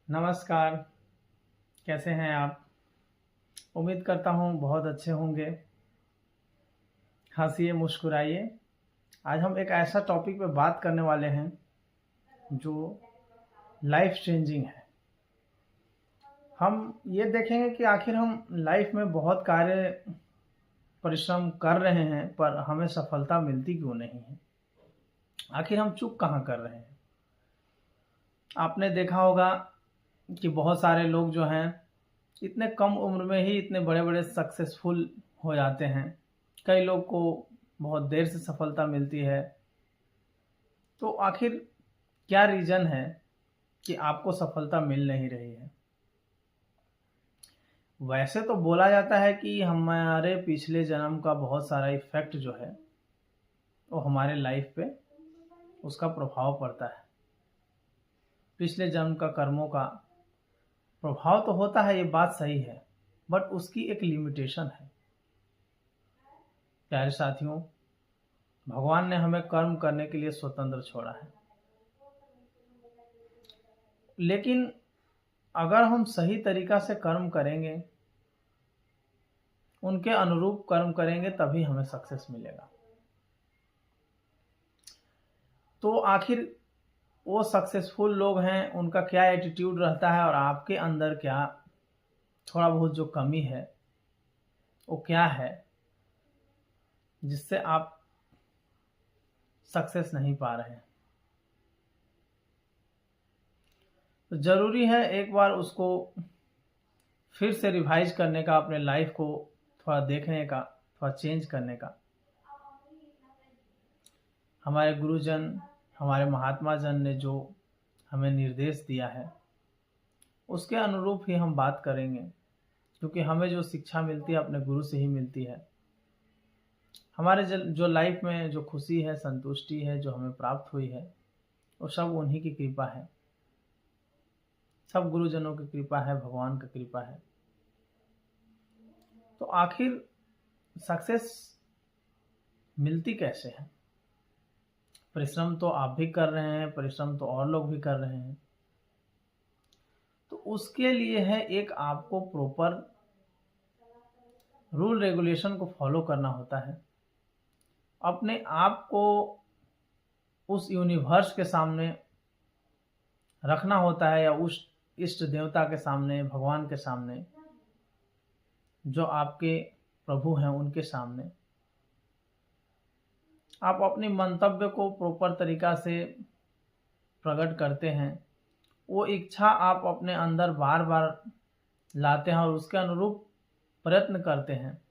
नमस्कार, कैसे हैं आप? उम्मीद करता हूँ बहुत अच्छे होंगे। हँसिए, मुस्कुराइए। आज हम एक ऐसा टॉपिक पे बात करने वाले हैं जो लाइफ चेंजिंग है। हम ये देखेंगे कि आखिर हम लाइफ में बहुत कार्य परिश्रम कर रहे हैं पर हमें सफलता मिलती क्यों नहीं है? आखिर हम चूक कहाँ कर रहे हैं? आपने देखा होगा कि बहुत सारे लोग जो हैं इतने कम उम्र में ही इतने बड़े-बड़े सक्सेसफुल हो जाते हैं। कई लोग को बहुत देर से सफलता मिलती है। तो आखिर क्या रीज़न है कि आपको सफलता मिल नहीं रही है? वैसे तो बोला जाता है कि हमारे पिछले जन्म का बहुत सारा इफ़ेक्ट जो है, वो हमारे लाइफ पे उसका प्रभाव पड़ता है। पिछले जन्म का कर्मों का प्रभाव तो होता है, ये बात सही है, बट उसकी एक लिमिटेशन है। प्यारे साथियों, भगवान ने हमें कर्म करने के लिए स्वतंत्र छोड़ा है। लेकिन अगर हम सही तरीका से कर्म करेंगे, उनके अनुरूप कर्म करेंगे तभी हमें सक्सेस मिलेगा। तो आखिर वो सक्सेसफुल लोग हैं, उनका क्या एटीट्यूड रहता है और आपके अंदर क्या थोड़ा बहुत जो कमी है, वो क्या है जिससे आप सक्सेस नहीं पा रहे हैं? तो ज़रूरी है एक बार उसको फिर से रिवाइज करने का, अपने लाइफ को थोड़ा देखने का, थोड़ा चेंज करने का। हमारे गुरुजन, हमारे महात्मा जन ने जो हमें निर्देश दिया है, उसके अनुरूप ही हम बात करेंगे, क्योंकि हमें जो शिक्षा मिलती है अपने गुरु से ही मिलती है। हमारे जो लाइफ में जो खुशी है, संतुष्टि है, जो हमें प्राप्त हुई है, वो सब उन्हीं की कृपा है। सब गुरुजनों की कृपा है, भगवान की कृपा है। तो आखिर सक्सेस मिलती कैसे है? परिश्रम तो आप भी कर रहे हैं, परिश्रम तो और लोग भी कर रहे हैं। तो उसके लिए है एक आपको प्रॉपर रूल रेगुलेशन को फॉलो करना होता है। अपने आप को उस यूनिवर्स के सामने रखना होता है, या उस इष्ट देवता के सामने, भगवान के सामने, जो आपके प्रभु हैं उनके सामने आप अपनी मंतव्य को प्रॉपर तरीका से प्रकट करते हैं। वो इच्छा आप अपने अंदर बार बार लाते हैं और उसके अनुरूप प्रयत्न करते हैं।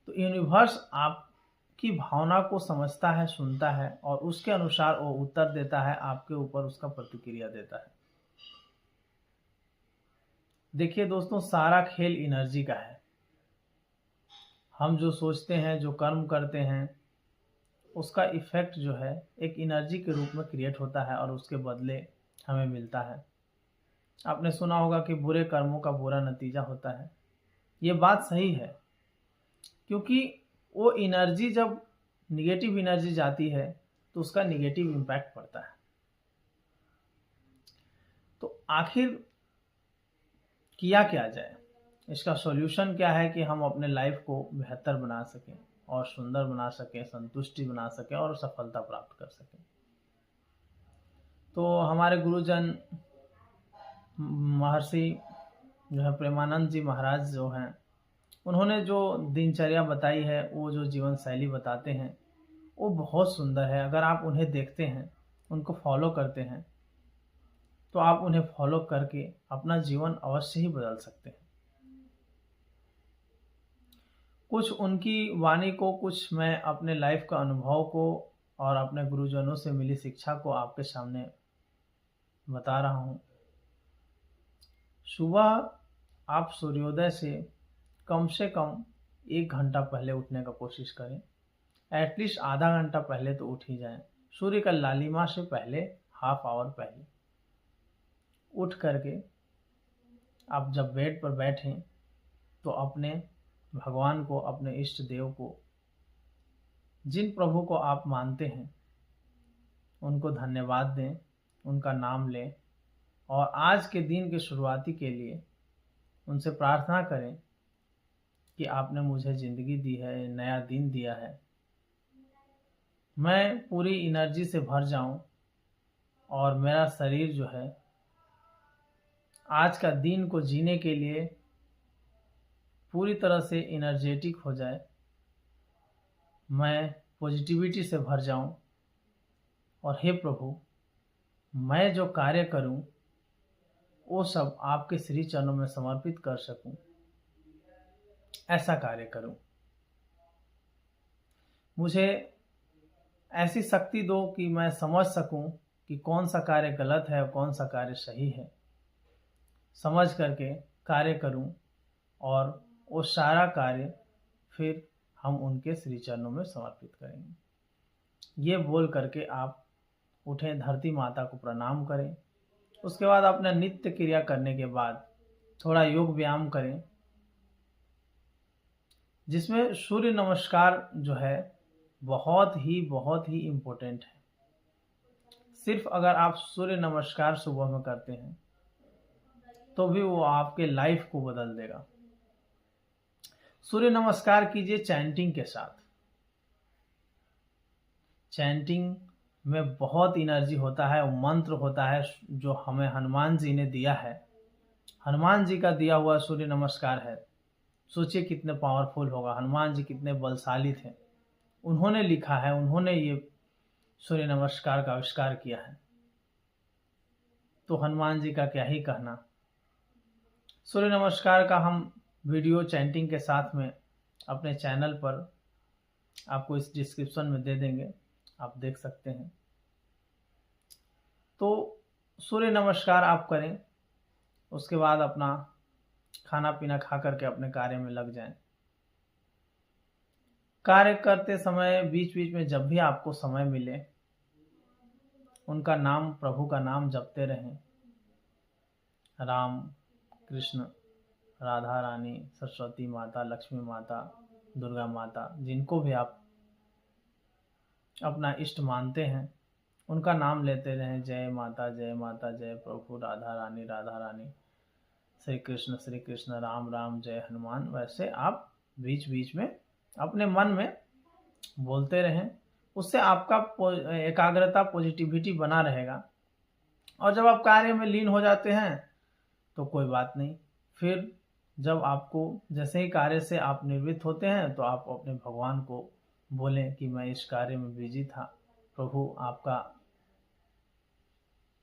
तो यूनिवर्स आपकी भावना को समझता है, सुनता है और उसके अनुसार वो उत्तर देता है, आपके ऊपर उसका प्रतिक्रिया देता है। देखिए दोस्तों, सारा खेल एनर्जी का है। हम जो सोचते हैं, जो कर्म करते हैं, उसका इफ़ेक्ट जो है एक एनर्जी के रूप में क्रिएट होता है और उसके बदले हमें मिलता है। आपने सुना होगा कि बुरे कर्मों का बुरा नतीजा होता है। ये बात सही है, क्योंकि वो एनर्जी जब निगेटिव एनर्जी जाती है तो उसका निगेटिव इम्पैक्ट पड़ता है। तो आखिर किया क्या जाए? इसका सॉल्यूशन क्या है कि हम अपने लाइफ को बेहतर बना सकें और सुंदर बना सकें, संतुष्टि बना सकें और सफलता प्राप्त कर सकें? तो हमारे गुरुजन महर्षि जो है प्रेमानंद जी महाराज जो हैं, उन्होंने जो दिनचर्या बताई है, वो जो जीवन शैली बताते हैं, वो बहुत सुंदर है। अगर आप उन्हें देखते हैं, उनको फॉलो करते हैं, तो आप उन्हें फॉलो करके अपना जीवन अवश्य ही बदल सकते हैं। कुछ उनकी वाणी को, कुछ मैं अपने लाइफ का अनुभव को और अपने गुरुजनों से मिली शिक्षा को आपके सामने बता रहा हूँ। सुबह आप सूर्योदय से कम 1 घंटा पहले उठने का कोशिश करें। एटलीस्ट आधा घंटा पहले तो उठ ही जाएं। सूर्य का लालिमा से पहले, हाफ आवर पहले उठ करके आप जब बेड पर बैठें तो अपने भगवान को, अपने इष्ट देव को, जिन प्रभु को आप मानते हैं, उनको धन्यवाद दें, उनका नाम लें और आज के दिन के शुरुआती के लिए उनसे प्रार्थना करें कि आपने मुझे ज़िंदगी दी है, नया दिन दिया है, मैं पूरी एनर्जी से भर जाऊं और मेरा शरीर जो है आज का दिन को जीने के लिए पूरी तरह से एनर्जेटिक हो जाए, मैं पॉजिटिविटी से भर जाऊं और हे प्रभु, मैं जो कार्य करूं वो सब आपके श्री चरणों में समर्पित कर सकूं, ऐसा कार्य करूं। मुझे ऐसी शक्ति दो कि मैं समझ सकूं कि कौन सा कार्य गलत है और कौन सा कार्य सही है, समझ करके कार्य करूं और वो सारा कार्य फिर हम उनके श्री चरणों में समर्पित करेंगे। ये बोल करके आप उठें, धरती माता को प्रणाम करें। उसके बाद अपना नित्य क्रिया करने के बाद थोड़ा योग व्यायाम करें, जिसमें सूर्य नमस्कार जो है बहुत ही इम्पोर्टेंट है। सिर्फ अगर आप सूर्य नमस्कार सुबह में करते हैं तो भी वो आपके लाइफ को बदल देगा। सूर्य नमस्कार कीजिए चैंटिंग के साथ। चैंटिंग में बहुत एनर्जी होता है, वो मंत्र होता है जो हमें हनुमान जी ने दिया है। हनुमान जी का दिया हुआ सूर्य नमस्कार है। सोचिए कितने पावरफुल होगा, हनुमान जी कितने बलशाली थे। उन्होंने लिखा है, उन्होंने ये सूर्य नमस्कार का आविष्कार किया है, तो हनुमान जी का क्या ही कहना। सूर्य नमस्कार का हम वीडियो चैंटिंग के साथ में अपने चैनल पर आपको इस डिस्क्रिप्शन में दे देंगे, आप देख सकते हैं। तो सूर्य नमस्कार आप करें, उसके बाद अपना खाना पीना खा करके अपने कार्य में लग जाएं। कार्य करते समय बीच बीच में जब भी आपको समय मिले उनका नाम, प्रभु का नाम जपते रहें। राम, कृष्ण, राधा रानी, सरस्वती माता, लक्ष्मी माता, दुर्गा माता, जिनको भी आप अपना इष्ट मानते हैं उनका नाम लेते रहें। जय माता, जय माता, जय प्रभु, राधा रानी, राधा रानी, श्री कृष्ण, राम राम, जय हनुमान। वैसे आप बीच बीच में अपने मन में बोलते रहें, उससे आपका एकाग्रता, पॉजिटिविटी बना रहेगा। और जब आप कार्य में लीन हो जाते हैं तो कोई बात नहीं, फिर जब आपको जैसे ही कार्य से आप निवृत्त होते हैं तो आप अपने भगवान को बोलें कि मैं इस कार्य में बिजी था, प्रभु आपका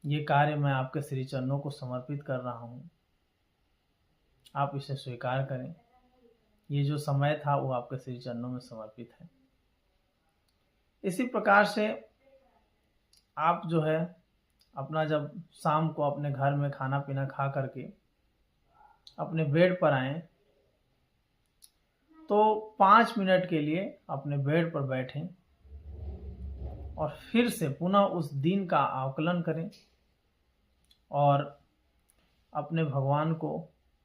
ये कार्य मैं आपके श्री चरणों को समर्पित कर रहा हूँ, आप इसे स्वीकार करें। ये जो समय था वो आपके श्री चरणों में समर्पित है। इसी प्रकार से आप जो है अपना जब शाम को अपने घर में खाना पीना खा करके अपने बेड पर आएं तो 5 मिनट के लिए अपने बेड पर बैठें और फिर से पुनः उस दिन का आकलन करें और अपने भगवान को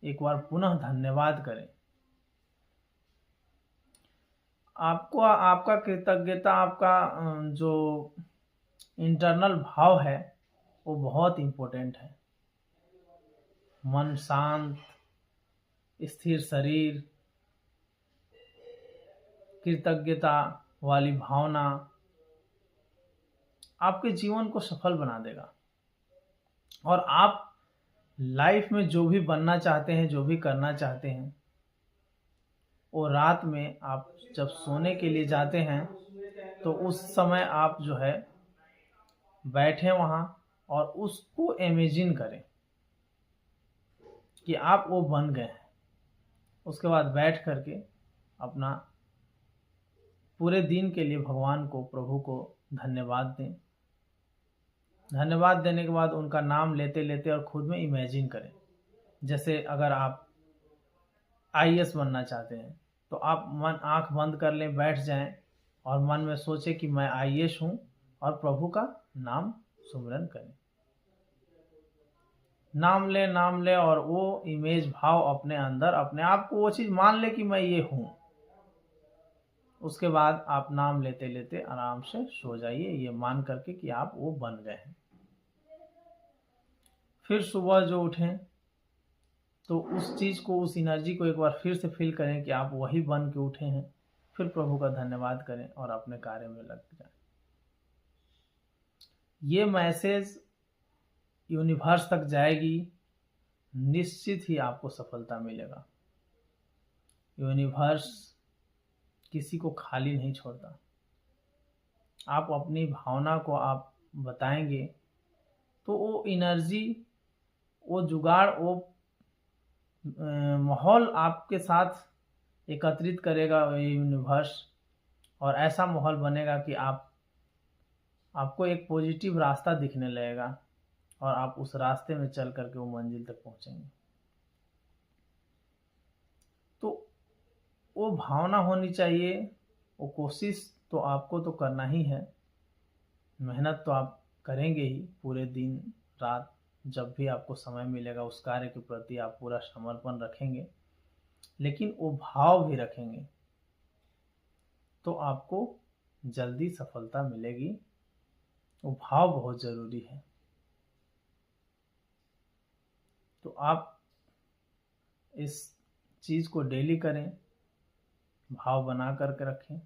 एक बार पुनः धन्यवाद करें। आपको आपका कृतज्ञता, आपका जो इंटरनल भाव है वो बहुत इम्पोर्टेंट है। मन शांत, स्थिर शरीर, कृतज्ञता वाली भावना आपके जीवन को सफल बना देगा। और आप लाइफ में जो भी बनना चाहते हैं, जो भी करना चाहते हैं, वो रात में आप जब सोने के लिए जाते हैं तो उस समय आप जो है बैठें वहाँ और उसको इमेजिन करें कि आप वो बन गए हैं। उसके बाद बैठ करके अपना पूरे दिन के लिए भगवान को, प्रभु को धन्यवाद दें। धन्यवाद देने के बाद उनका नाम लेते लेते और खुद में इमेजिन करें। जैसे अगर आप आईएएस बनना चाहते हैं तो आप आंख बंद कर लें, बैठ जाएं और मन में सोचें कि मैं आईएएस हूँ और प्रभु का नाम सुमिरन करें। नाम ले और वो इमेज भाव अपने अंदर, अपने आप को वो चीज़ मान ले कि मैं ये हूँ। उसके बाद आप नाम लेते लेते आराम से सो जाइए, ये मान करके कि आप वो बन गए हैं। फिर सुबह जो उठें तो उस चीज़ को, उस एनर्जी को एक बार फिर से फील करें कि आप वही बन के उठे हैं। फिर प्रभु का धन्यवाद करें और अपने कार्य में लग जाएं। ये मैसेज यूनिवर्स तक जाएगी, निश्चित ही आपको सफलता मिलेगा। यूनिवर्स किसी को खाली नहीं छोड़ता। आप अपनी भावना को आप बताएंगे तो वो एनर्जी, वो जुगाड़, वो माहौल आपके साथ एकत्रित करेगा यूनिवर्स, और ऐसा माहौल बनेगा कि आपको एक पॉजिटिव रास्ता दिखने लगेगा और आप उस रास्ते में चल करके वो मंजिल तक पहुंचेंगे। तो वो भावना होनी चाहिए, वो कोशिश तो आपको तो करना ही है, मेहनत तो आप करेंगे ही पूरे दिन रात, जब भी आपको समय मिलेगा उस कार्य के प्रति आप पूरा समर्पण रखेंगे, लेकिन वो भाव भी रखेंगे तो आपको जल्दी सफलता मिलेगी। वो भाव बहुत ज़रूरी है। तो आप इस चीज़ को डेली करें, भाव बना करके रखें।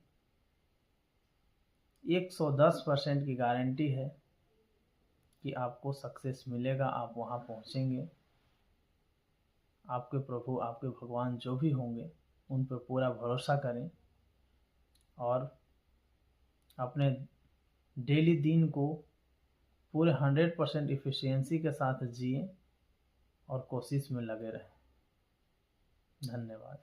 110% की गारंटी है कि आपको सक्सेस मिलेगा, आप वहाँ पहुँचेंगे। आपके प्रभु, आपके भगवान जो भी होंगे उन पर पूरा भरोसा करें और अपने डेली दिन को पूरे 100% इफ़िशियंसी के साथ जिए और कोशिश में लगे रहें। धन्यवाद।